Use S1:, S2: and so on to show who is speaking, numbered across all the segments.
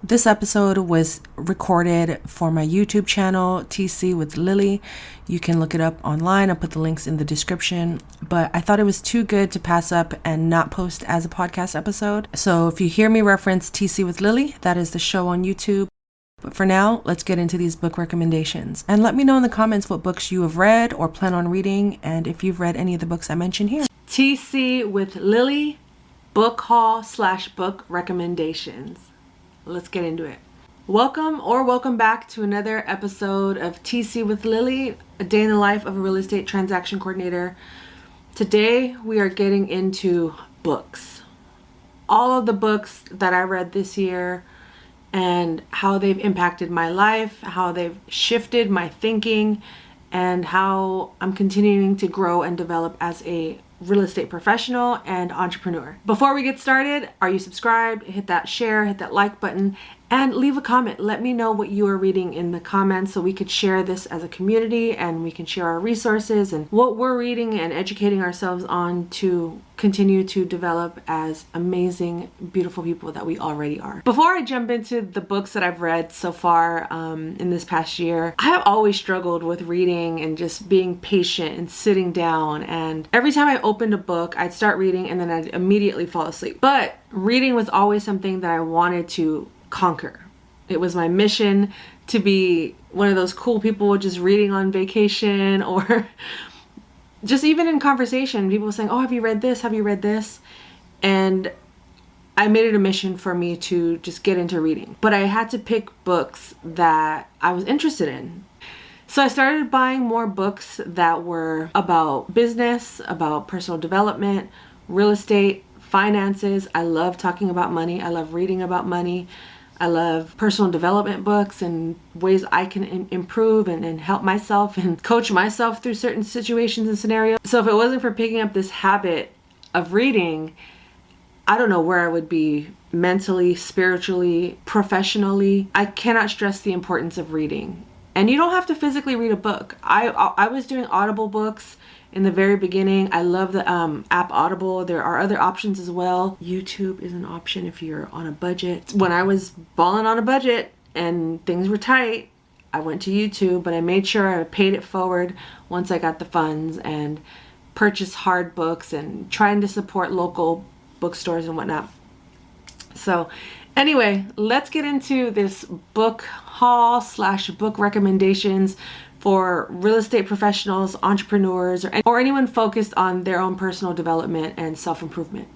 S1: This episode was recorded for my YouTube channel, TC with Lily. You can look it up online. I'll put the links in the description. But I thought it was too good to pass up and not post as a podcast episode. So if you hear me reference TC with Lily, that is the show on YouTube. But for now, let's get into these book recommendations. And let me know in the comments what books you have read or plan on reading, and if you've read any of the books I mentioned here. TC with Lily, book haul / book recommendations. Let's get into it. Welcome back to another episode of TC with Lily, a day in the life of a real estate transaction coordinator. Today we are getting into books. All of the books that I read this year and how they've impacted my life, how they've shifted my thinking, and how I'm continuing to grow and develop as a real estate professional and entrepreneur. Before we get started, are you subscribed? Hit that share, hit that like button, and leave a comment. Let me know what you are reading in the comments so we could share this as a community and we can share our resources and what we're reading and educating ourselves on to continue to develop as amazing, beautiful people that we already are. Before I jump into the books that I've read so far in this past year, I have always struggled with reading and just being patient and sitting down. And every time I opened a book, I'd start reading and then I'd immediately fall asleep. But reading was always something that I wanted to conquer. It was my mission to be one of those cool people just reading on vacation, or just even in conversation, people saying, "Oh, have you read this? Have you read this?" And I made it a mission for me to just get into reading. But I had to pick books that I was interested in. So I started buying more books that were about business, about personal development, real estate, finances. I love talking about money. I love reading about money. I love personal development books and ways I can improve and help myself and coach myself through certain situations and scenarios. So if it wasn't for picking up this habit of reading, I don't know where I would be mentally, spiritually, professionally. I cannot stress the importance of reading. And you don't have to physically read a book. I was doing Audible books in the very beginning. I love the app Audible. There are other options as well. YouTube is an option if you're on a budget. When I was balling on a budget and things were tight, I went to YouTube, but I made sure I paid it forward once I got the funds and purchased hard books and trying to support local bookstores and whatnot. So anyway, let's get into this book haul / book recommendations for real estate professionals, entrepreneurs, or anyone focused on their own personal development and self-improvement.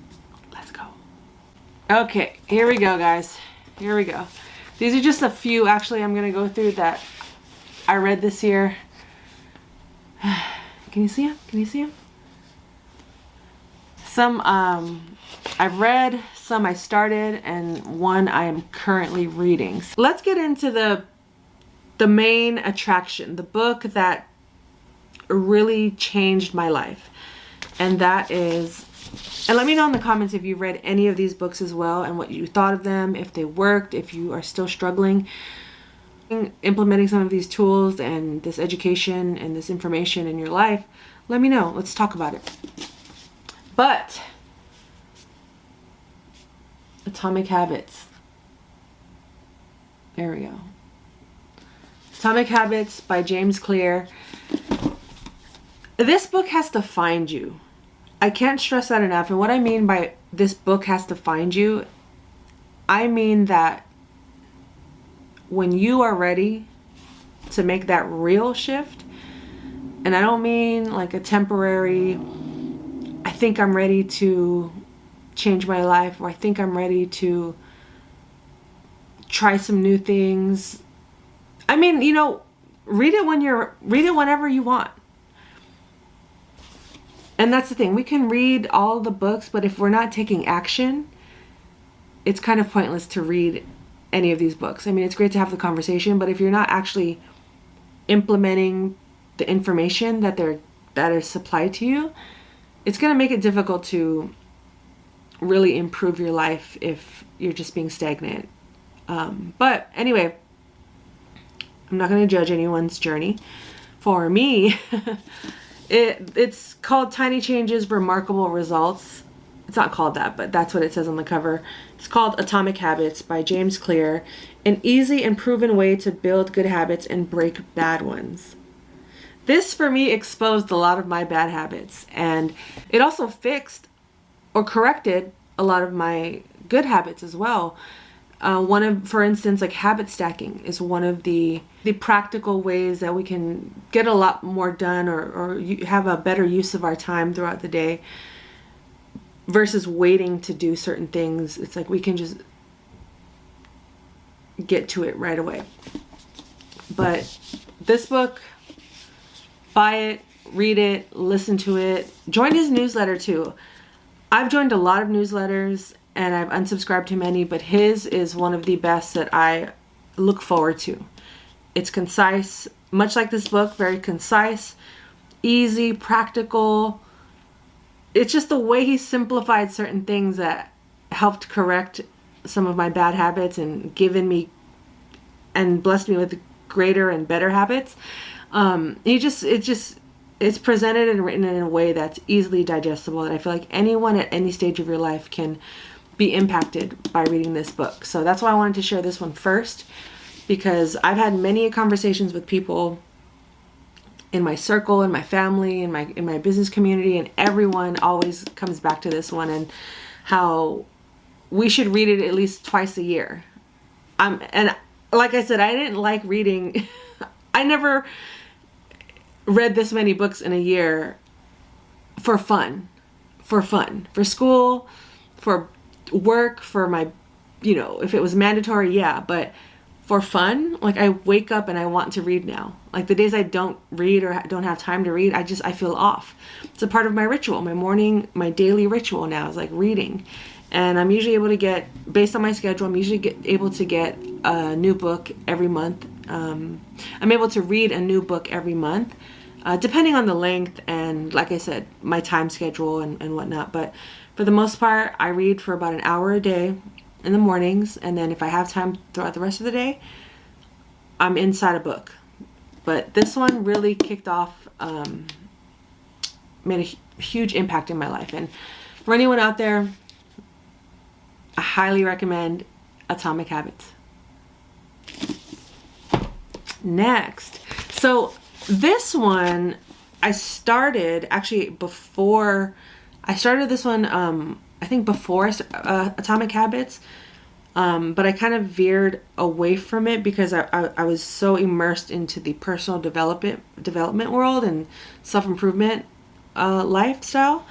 S1: Let's go. Okay, here we go, guys. Here we go. These are just a few, actually, I'm going to go through that I read this year. Can you see them? Can you see them? Some I've read, some I started, and one I am currently reading. So let's get into the main attraction, the book that really changed my life. And that is, and let me know in the comments if you've read any of these books as well and what you thought of them, if they worked, if you are still struggling implementing some of these tools and this education and this information in your life. Let me know. Let's talk about it. But Atomic Habits. There we go. Atomic Habits by James Clear. This book has to find you. I can't stress that enough. And what I mean by this book has to find you, I mean that when you are ready to make that real shift, and I don't mean like a temporary, I think I'm ready to change my life, or I think I'm ready to try some new things. I mean, read it whenever you want. And that's the thing. We can read all the books, but if we're not taking action, it's kind of pointless to read any of these books. I mean, it's great to have the conversation, but if you're not actually implementing the information that is supplied to you, it's going to make it difficult to really improve your life if you're just being stagnant. But anyway, I'm not going to judge anyone's journey. For me, it's called Tiny Changes, Remarkable Results. it's not called that, but that's what it says on the cover. It's called Atomic Habits by James Clear, an easy and proven way to build good habits and break bad ones. This, for me, exposed a lot of my bad habits, and it also fixed or corrected a lot of my good habits as well. For instance, like habit stacking is one of the practical ways that we can get a lot more done or have a better use of our time throughout the day versus waiting to do certain things. It's like we can just get to it right away. But this book, buy it, read it, listen to it, join his newsletter too. I've joined a lot of newsletters and I've unsubscribed to many, but his is one of the best that I look forward to. It's concise, much like this book, very concise, easy, practical. It's just the way he simplified certain things that helped correct some of my bad habits and given me and blessed me with greater and better habits. It's presented and written in a way that's easily digestible, and I feel like anyone at any stage of your life can be impacted by reading this book. So that's why I wanted to share this one first, because I've had many conversations with people in my circle, in my family, in my business community, and everyone always comes back to this one and how we should read it at least twice a year. And like I said, I didn't like reading. I never read this many books in a year for fun, for school, for work, for my, if it was mandatory, yeah, but for fun, like I wake up and I want to read now. Like the days I don't read or don't have time to read, I feel off. It's a part of my ritual, my daily ritual now is like reading. And I'm usually able to get, based on my schedule, able to get a new book every month. I'm able to read a new book every month, depending on the length and, like I said, my time schedule and whatnot. But for the most part, I read for about an hour a day in the mornings, and then if I have time throughout the rest of the day, I'm inside a book. But this one really kicked off, made a huge impact in my life. And for anyone out there, I highly recommend Atomic Habits. Next, so this one I started this one I think before Atomic Habits, but I kind of veered away from it because I was so immersed into the personal development world and self-improvement lifestyle.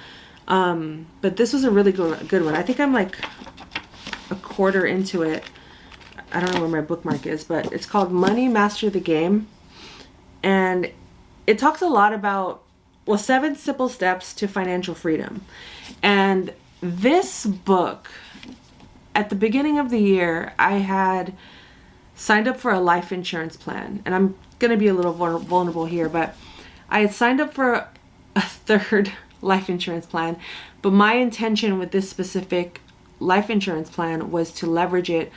S1: But this was a really good one. I think I'm like a quarter into it. I don't know where my bookmark is, but it's called Money Master the Game. And it talks a lot about, 7 simple steps to financial freedom. And this book, at the beginning of the year, I had signed up for a life insurance plan. And I'm going to be a little vulnerable here, but I had signed up for a third life insurance plan. But my intention with this specific life insurance plan was to leverage it.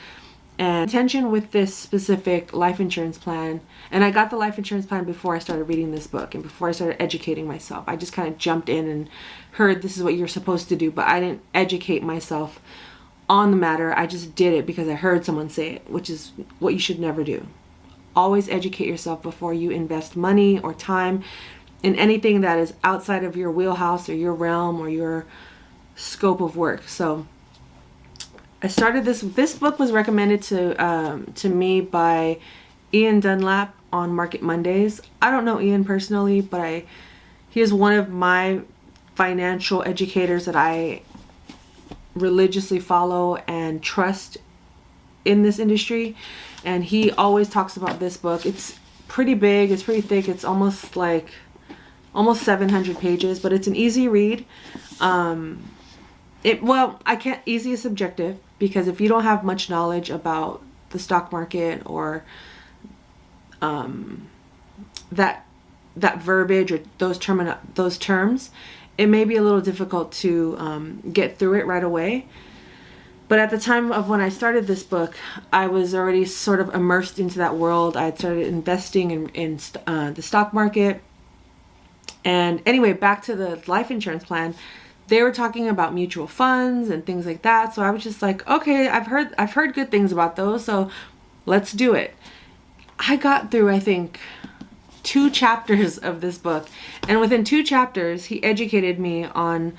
S1: And intention with this specific life insurance plan, and I got the life insurance plan before I started reading this book and before I started educating myself. I just kind of jumped in and heard this is what you're supposed to do, but I didn't educate myself on the matter. I just did it because I heard someone say it, which is what you should never do. Always educate yourself before you invest money or time in anything that is outside of your wheelhouse or your realm or your scope of work. So I started this book was recommended to me by Ian Dunlap on Market Mondays. I don't know Ian personally, but he is one of my financial educators that I religiously follow and trust in this industry. And he always talks about this book. It's pretty big, it's pretty thick, it's almost 700 pages, but it's an easy read. Easy is subjective, because if you don't have much knowledge about the stock market or that verbiage or those terms, it may be a little difficult to get through it right away. But at the time of when I started this book, I was already sort of immersed into that world. I had started investing in the stock market. And anyway, back to the life insurance plan. they were talking about mutual funds and things like that. So I was just like, okay, I've heard good things about those, so let's do it. I got through, I think, 2 chapters of this book, and within 2 chapters he educated me on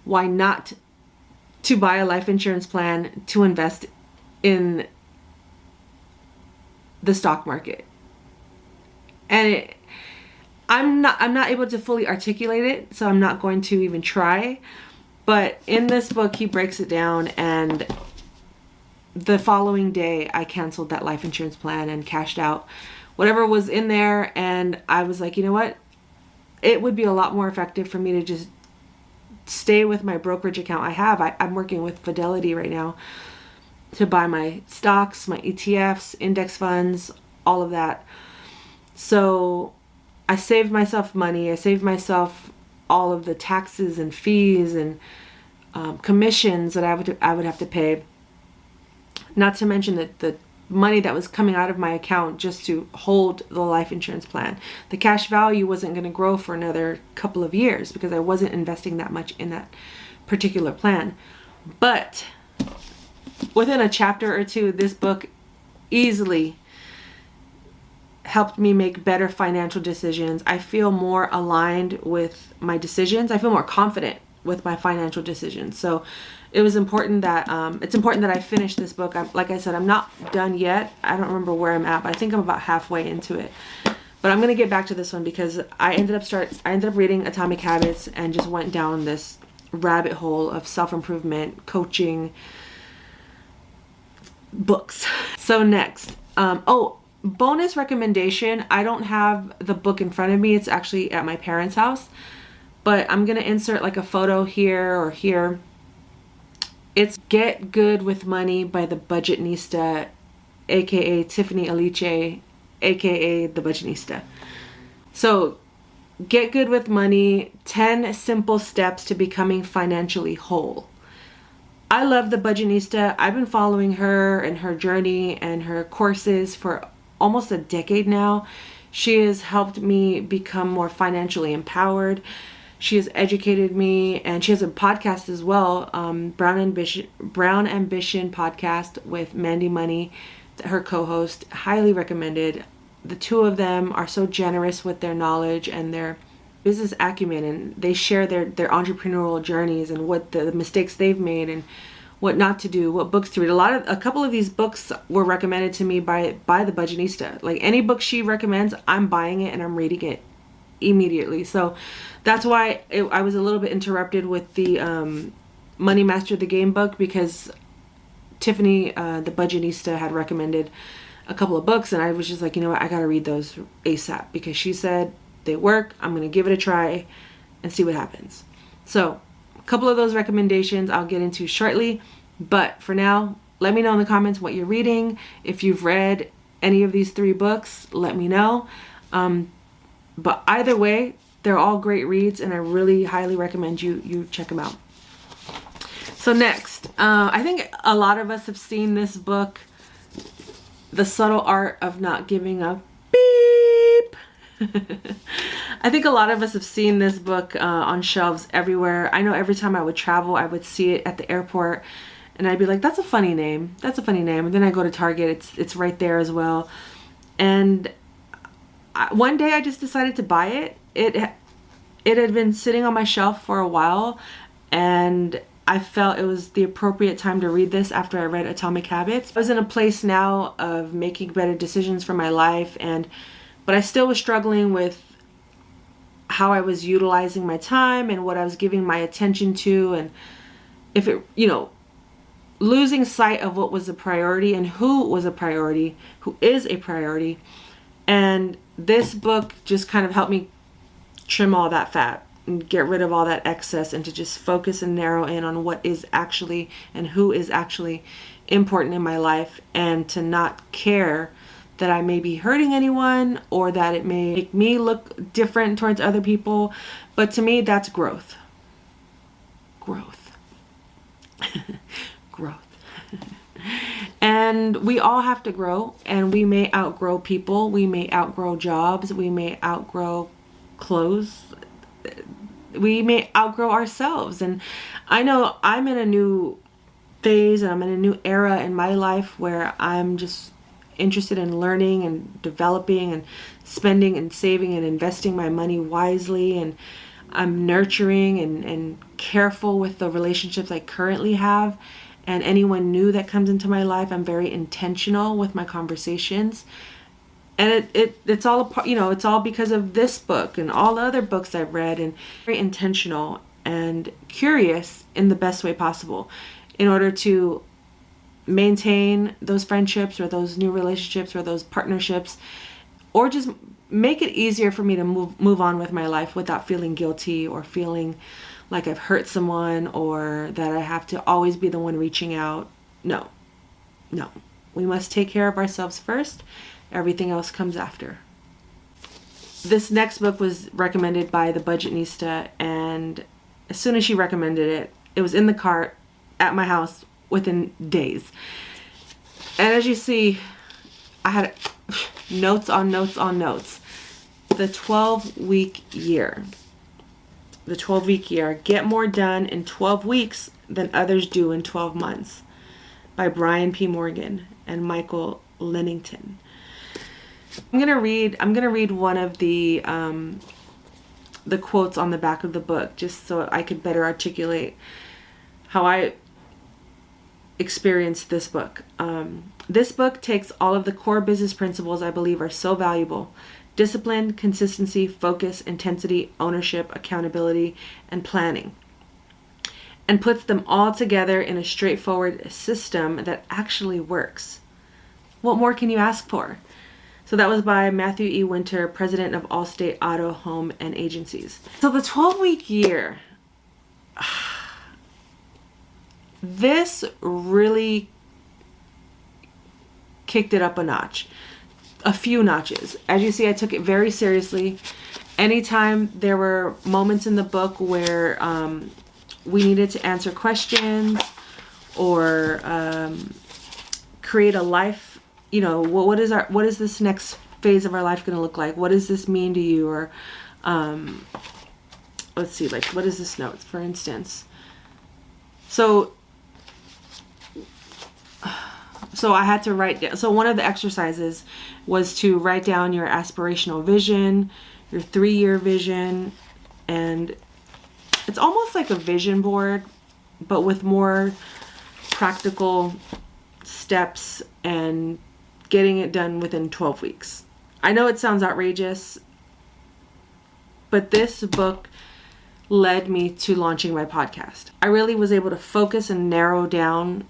S1: why not to buy a life insurance plan to invest in the stock market. And I'm not able to fully articulate it, so I'm not going to even try. But in this book, he breaks it down, and the following day, I canceled that life insurance plan and cashed out whatever was in there. And I was like, you know what? It would be a lot more effective for me to just stay with my brokerage account I have. I'm working with Fidelity right now to buy my stocks, my ETFs, index funds, all of that. So I saved myself money. I saved myself all of the taxes and fees and commissions that I would have to pay. Not to mention that the money that was coming out of my account just to hold the life insurance plan. The cash value wasn't going to grow for another couple of years because I wasn't investing that much in that particular plan. But within a chapter or 2, this book easily helped me make better financial decisions. I feel more aligned with my decisions. I feel more confident with my financial decisions. So it was important that it's important that I finish this book. Like I said, I'm not done yet. I don't remember where I'm at, but I think I'm about halfway into it. But I'm going to get back to this one because I ended up reading Atomic Habits and just went down this rabbit hole of self-improvement, coaching, books. So next, bonus recommendation. I don't have the book in front of me. It's actually at my parents' house, but I'm going to insert like a photo here or here. It's Get Good with Money by the Budgetnista, aka Tiffany Aliche, aka the Budgetnista. So Get Good with Money, 10 Simple Steps to Becoming Financially Whole. I love the Budgetnista. I've been following her and her journey and her courses for almost a decade now. She has helped me become more financially empowered. She has educated me, and she has a podcast as well, Brown Ambition podcast with Mandy Money, her co-host. Highly recommended. The 2 of them are so generous with their knowledge and their business acumen, and they share their entrepreneurial journeys and what the mistakes they've made and what not to do, what books to read. A couple of these books were recommended to me by the Budgetnista. Like any book she recommends, I'm buying it and I'm reading it immediately. So that's why I was a little bit interrupted with the Money Master the Game book, because Tiffany, the Budgetnista, had recommended a couple of books, and I was just like, you know what, I gotta read those ASAP because she said they work. I'm gonna give it a try and see what happens. So a couple of those recommendations I'll get into shortly, but for now, let me know in the comments what you're reading. If you've read any of these 3 books, let me know. But either way, they're all great reads, and I really highly recommend you check them out. So next, I think a lot of us have seen this book, The Subtle Art of Not Giving a Beep. I think a lot of us have seen this book on shelves everywhere. I know every time I would travel, I would see it at the airport, and I'd be like, that's a funny name. That's a funny name. And then I go to Target, it's right there as well. And one day I just decided to buy it. It had been sitting on my shelf for a while, and I felt it was the appropriate time to read this after I read Atomic Habits. I was in a place now of making better decisions for my life, but I still was struggling with how I was utilizing my time and what I was giving my attention to, and if it, losing sight of what was a priority and who was a priority, who is a priority. And this book just kind of helped me trim all that fat and get rid of all that excess, and to just focus and narrow in on what is actually and who is actually important in my life, and to not care that I may be hurting anyone or that it may make me look different towards other people. But to me, that's growth. Growth. And we all have to grow, and we may outgrow people, we may outgrow jobs, we may outgrow clothes. We may outgrow ourselves. And I know I'm in a new phase and I'm in a new era in my life where I'm just interested in learning and developing and spending and saving and investing my money wisely. And I'm nurturing and careful with the relationships I currently have. And anyone new that comes into my life, I'm very intentional with my conversations. And it's all a part, it's all because of this book and all the other books I've read, and very intentional and curious in the best way possible in order to maintain those friendships or those new relationships or those partnerships, or just make it easier for me to move on with my life without feeling guilty or feeling like I've hurt someone or that I have to always be the one reaching out. No. We must take care of ourselves first. Everything else comes after. This next book was recommended by the Budgetnista, and as soon as she recommended it, it was in the cart at my house within days. And as you see, I had notes on notes on notes. The 12-week year. The 12-week year. Get more done in 12 weeks than others do in 12 months. By Brian P. Morgan and Michael Lennington. I'm gonna read one of the quotes on the back of the book, just so I could better articulate how I experienced this book. This book takes all of the core business principles I believe are so valuable: discipline, consistency, focus, intensity, ownership, accountability, and planning, and puts them all together in a straightforward system that actually works. What more can you ask for? So that was by Matthew E. Winter, president of Allstate Auto, Home, and Agencies. So the 12-week year, this really kicked it up a notch, a few notches. As you see, I took it very seriously. Anytime there were moments in the book where we needed to answer questions or create a life, what is this next phase of our life going to look like? What does this mean to you? Or let's see, like, what is this note, for instance? So I had to write down. So one of the exercises was to write down your aspirational vision, your 3-year vision, and it's almost like a vision board, but with more practical steps and getting it done within 12 weeks. I know it sounds outrageous, but this book led me to launching my podcast. I really was able to focus and narrow down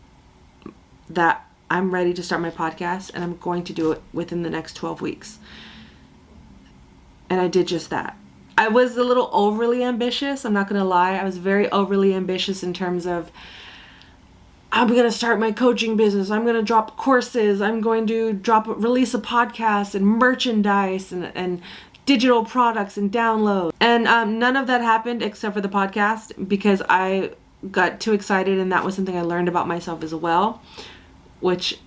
S1: that I'm ready to start my podcast and I'm going to do it within the next 12 weeks. And I did just that. I was a little overly ambitious. I'm not going to lie. I was very overly ambitious in terms of, I'm going to start my coaching business. I'm going to drop courses. I'm going to release a podcast and merchandise and digital products and downloads. And none of that happened except for the podcast, because I got too excited, and that was something I learned about myself as well, which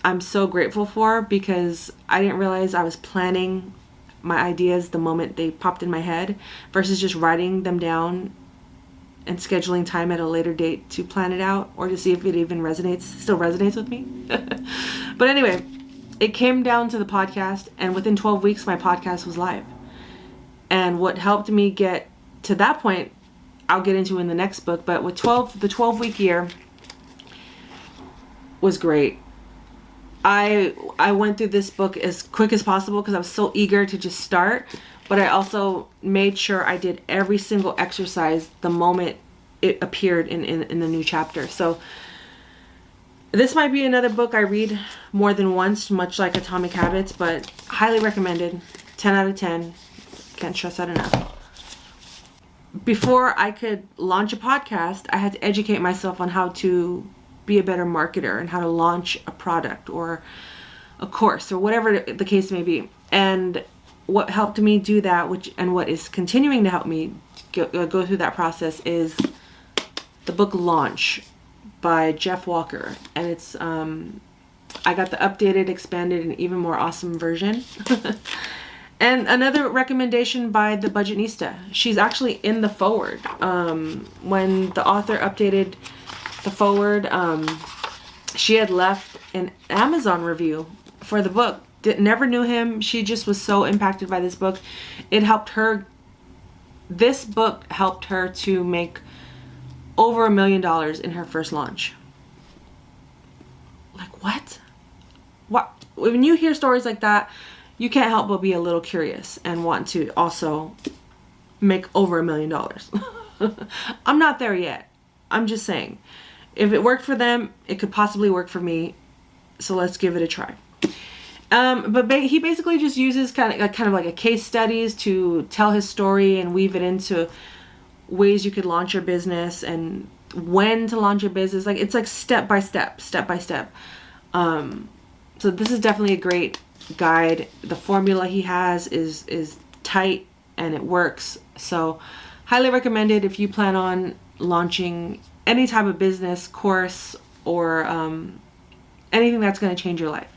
S1: I'm so grateful for, because I didn't realize I was planning my ideas the moment they popped in my head versus just writing them down and scheduling time at a later date to plan it out or to see if it even still resonates with me. But anyway, it came down to the podcast, and within 12 weeks, my podcast was live. And what helped me get to that point, I'll get into in the next book, but with the 12-week year was great. I went through this book as quick as possible because I was so eager to just start, but I also made sure I did every single exercise the moment it appeared in the new chapter. So this might be another book I read more than once, much like Atomic Habits, but highly recommended. 10 out of 10. Can't stress that enough. Before I could launch a podcast, I had to educate myself on how to be a better marketer and how to launch a product or a course or whatever the case may be. And what helped me do that, and what is continuing to help me go through that process, is the book Launch by Jeff Walker. And it's I got the updated, expanded, and even more awesome version. And another recommendation by the Budgetnista. She's actually in the forward. When the author updated the forward, she had left an Amazon review for the book. Never knew him. She just was so impacted by this book. It helped her. This book helped her to make over $1 million in her first launch. Like, what? What? When you hear stories like that, you can't help but be a little curious and want to also make over $1 million. I'm not there yet. I'm just saying, if it worked for them, it could possibly work for me. So let's give it a try. But he basically just uses kind of like a case studies to tell his story and weave it into ways you could launch your business and when to launch your business. Like, it's like step by step. So this is definitely a great guide. The formula he has is tight and it works. So highly recommended if you plan on launching any type of business, course, or anything that's going to change your life.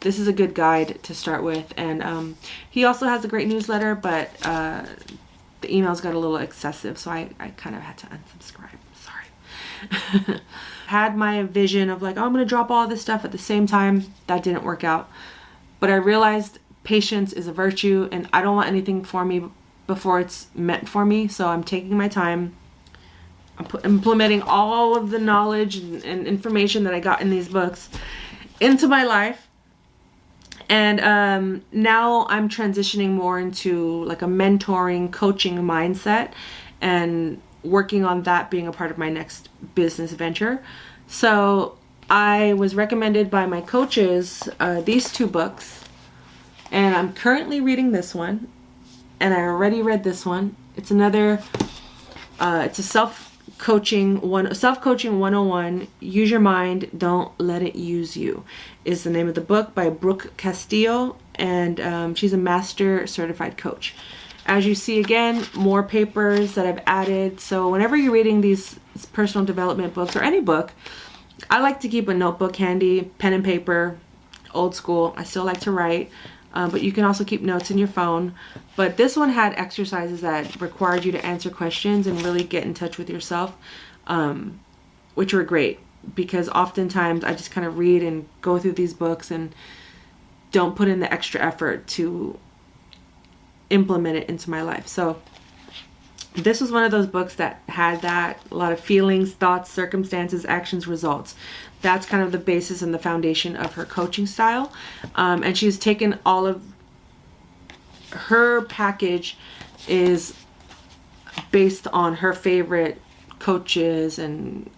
S1: This is a good guide to start with. And he also has a great newsletter, but the emails got a little excessive, so I kind of had to unsubscribe. Sorry. Had my vision of like, oh, I'm going to drop all this stuff at the same time. That didn't work out. But I realized patience is a virtue, and I don't want anything for me before it's meant for me. So I'm taking my time. I'm implementing all of the knowledge and information that I got in these books into my life. And now I'm transitioning more into like a mentoring, coaching mindset, and working on that being a part of my next business venture. So I was recommended by my coaches these 2 books, and I'm currently reading this one, and I already read this one. It's another, it's a self-coaching 101, Use Your Mind, Don't Let It Use You, is the name of the book, by Brooke Castillo, and she's a master certified coach. As you see, again, more papers that I've added. So whenever you're reading these personal development books or any book, I like to keep a notebook handy, pen and paper, old school. I still like to write, but you can also keep notes in your phone. But this one had exercises that required you to answer questions and really get in touch with yourself, which were great, because oftentimes I just kind of read and go through these books and don't put in the extra effort to implement it into my life. So this was one of those books that had that, a lot of feelings, thoughts, circumstances, actions, results. That's kind of the basis and the foundation of her coaching style. And she's taken all of her package is based on her favorite coaches and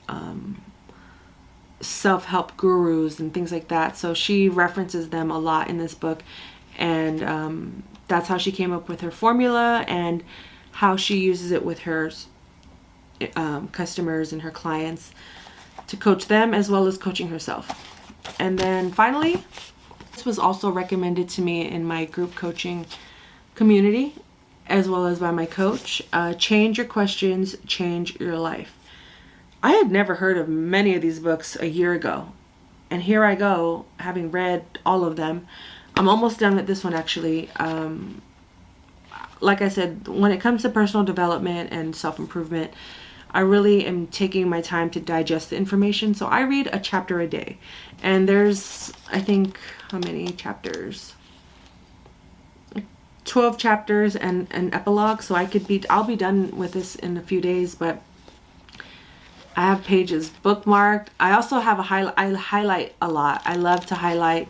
S1: self-help gurus and things like that. So she references them a lot in this book, and that's how she came up with her formula and how she uses it with her customers and her clients to coach them, as well as coaching herself. And then finally, this was also recommended to me in my group coaching community, as well as by my coach. Change Your Questions, Change Your Life. I had never heard of many of these books a year ago, and here I go, having read all of them. I'm almost done with this one, actually. Like I said, when it comes to personal development and self-improvement, I really am taking my time to digest the information. So I read a chapter a day, and there's, I think, how many chapters? 12 chapters and an epilogue. So I'll be done with this in a few days, but I have pages bookmarked. I also have I highlight a lot. I love to highlight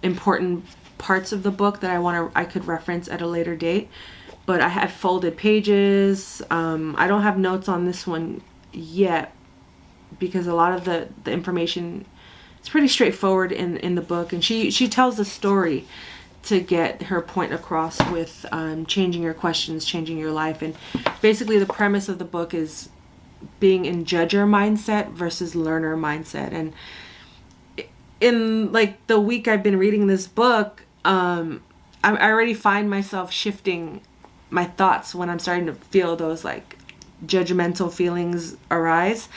S1: important parts of the book that I could reference at a later date. But I have folded pages. I don't have notes on this one yet, because a lot of the information is pretty straightforward in the book, and she tells a story to get her point across with changing your questions, changing your life. And basically the premise of the book is being in judger mindset versus learner mindset. And in like the week I've been reading this book, I already find myself shifting my thoughts when I'm starting to feel those like judgmental feelings arise.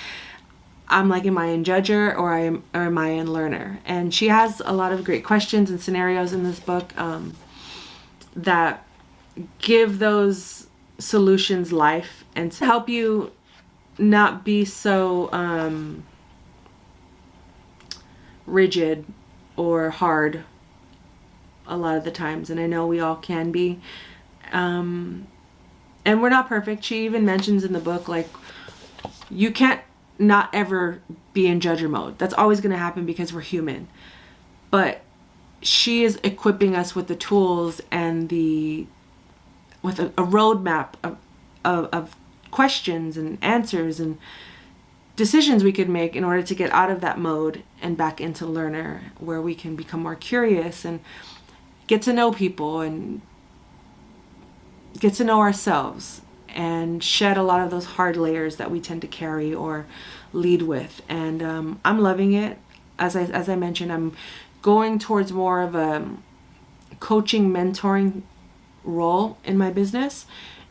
S1: I'm like, am I in judger or am I in learner? And she has a lot of great questions and scenarios in this book that give those solutions life and to help you not be so rigid or hard a lot of the times. And I know we all can be. And we're not perfect. She even mentions in the book, like, you can't not ever be in judger mode. That's always going to happen because we're human. But she is equipping us with the tools and with a roadmap of questions and answers and decisions we could make in order to get out of that mode and back into learner, where we can become more curious and get to know people and get to know ourselves and shed a lot of those hard layers that we tend to carry or lead with. And I'm loving it. As I mentioned, I'm going towards more of a coaching, mentoring role in my business,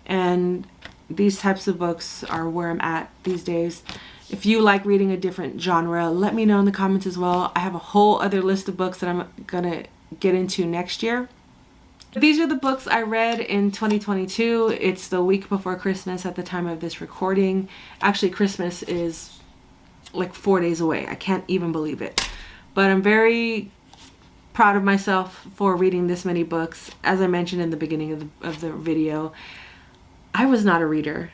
S1: and these types of books are where I'm at these days. If you like reading a different genre, let me know in the comments as well. I have a whole other list of books that I'm gonna get into next year. These are the books I read in 2022. It's the week before Christmas at the time of this recording. Actually, Christmas is like 4 days away. I can't even believe it. But I'm very proud of myself for reading this many books. As I mentioned in the beginning of the video, I was not a reader.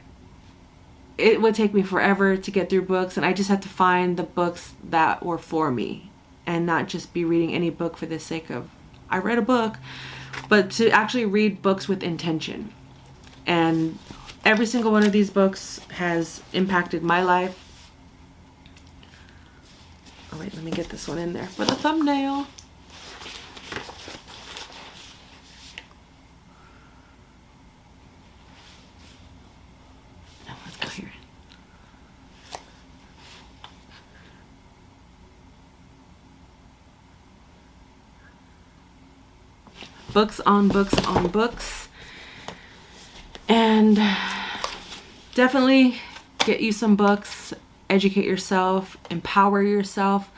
S1: It would take me forever to get through books, and I just had to find the books that were for me and not just be reading any book for the sake of, I read a book, but to actually read books with intention. And every single one of these books has impacted my life. Oh wait, let me get this one in there for the thumbnail. Now let's go here. Books on books on books. And definitely get you some books, educate yourself, empower yourself.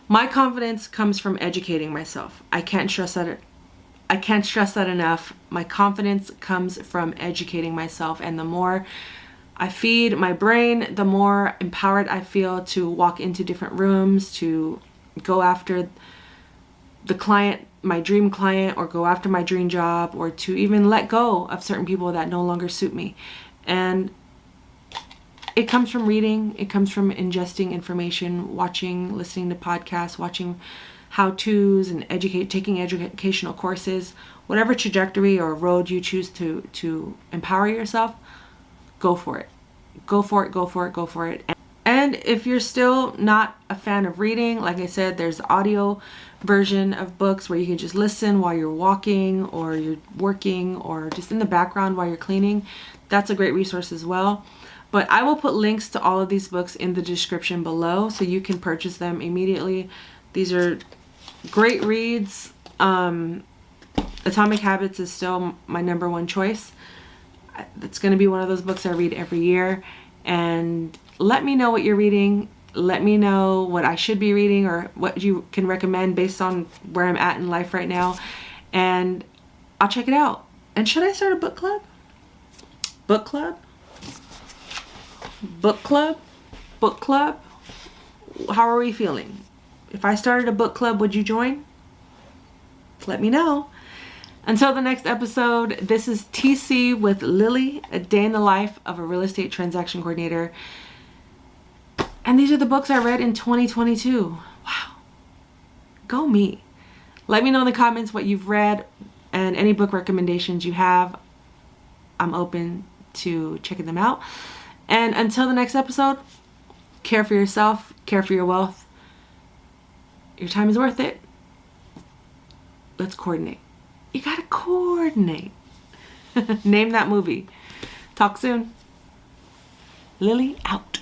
S1: My confidence comes from educating myself. I can't stress that enough. My confidence comes from educating myself, and the more I feed my brain, the more empowered I feel to walk into different rooms, to go after the client, my dream client, or go after my dream job, or to even let go of certain people that no longer suit me. And it comes from reading, it comes from ingesting information, watching, listening to podcasts, watching how-tos, and taking educational courses. Whatever trajectory or road you choose to empower yourself, go for it. Go for it, go for it, go for it. And if you're still not a fan of reading, like I said, there's the audio version of books where you can just listen while you're walking or you're working or just in the background while you're cleaning. That's a great resource as well. But I will put links to all of these books in the description below so you can purchase them immediately. These are great reads. Atomic Habits is still my #1 choice. It's going to be one of those books I read every year. And let me know what you're reading. Let me know what I should be reading or what you can recommend based on where I'm at in life right now. And I'll check it out. And should I start a book club? Book club? Book club? Book club? How are we feeling? If I started a book club, would you join? Let me know. Until the next episode, this is TC with Lily, a day in the life of a real estate transaction coordinator. And these are the books I read in 2022. Wow. Go me. Let me know in the comments what you've read and any book recommendations you have. I'm open to checking them out. And until the next episode, care for yourself, care for your wealth. Your time is worth it. Let's coordinate. You gotta coordinate. Name that movie. Talk soon. Lily out.